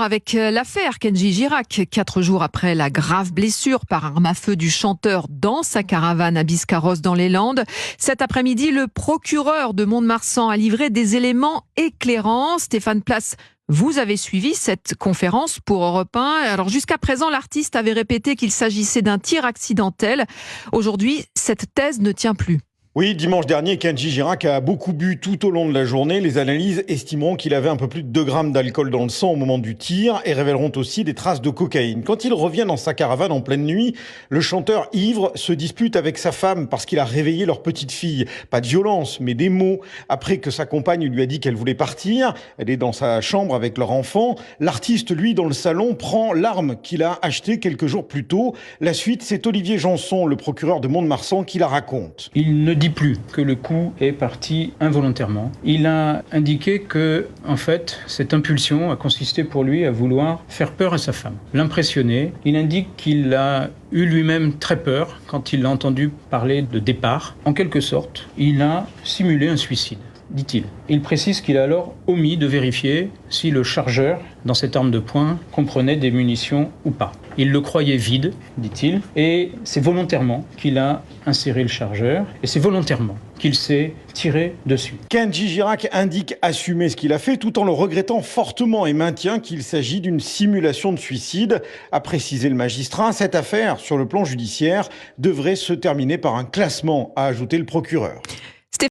Avec l'affaire Kenji Girac, 4 jours après la grave blessure par arme à feu du chanteur dans sa caravane à Biscarrosse dans les Landes, cet après-midi, le procureur de Mont-de-Marsan a livré des éléments éclairants. Stéphane Place, vous avez suivi cette conférence pour Europe 1. Alors jusqu'à présent, l'artiste avait répété qu'il s'agissait d'un tir accidentel. Aujourd'hui, cette thèse ne tient plus. Oui, dimanche dernier, Kenji Girac a beaucoup bu tout au long de la journée. Les analyses estimeront qu'il avait un peu plus de 2 grammes d'alcool dans le sang au moment du tir et révéleront aussi des traces de cocaïne. Quand il revient dans sa caravane en pleine nuit, le chanteur ivre se dispute avec sa femme parce qu'il a réveillé leur petite fille. Pas de violence, mais des mots. Après que sa compagne lui a dit qu'elle voulait partir, elle est dans sa chambre avec leur enfant. L'artiste, lui, dans le salon, prend l'arme qu'il a achetée quelques jours plus tôt. La suite, c'est Olivier Janson, le procureur de Mont-de-Marsan, qui la raconte. Il ne dit plus que le coup est parti involontairement. Il a indiqué que, en fait, cette impulsion a consisté pour lui à vouloir faire peur à sa femme, l'impressionner. Il indique qu'il a eu lui-même très peur quand il a entendu parler de départ. En quelque sorte, il a simulé un suicide, dit-il. Il précise qu'il a alors omis de vérifier si le chargeur dans cette arme de poing comprenait des munitions ou pas. Il le croyait vide, dit-il, et c'est volontairement qu'il a inséré le chargeur, et c'est volontairement qu'il s'est tiré dessus. Kenji Girac indique assumer ce qu'il a fait tout en le regrettant fortement et maintient qu'il s'agit d'une simulation de suicide. A précisé le magistrat, cette affaire, sur le plan judiciaire, devrait se terminer par un classement, a ajouté le procureur.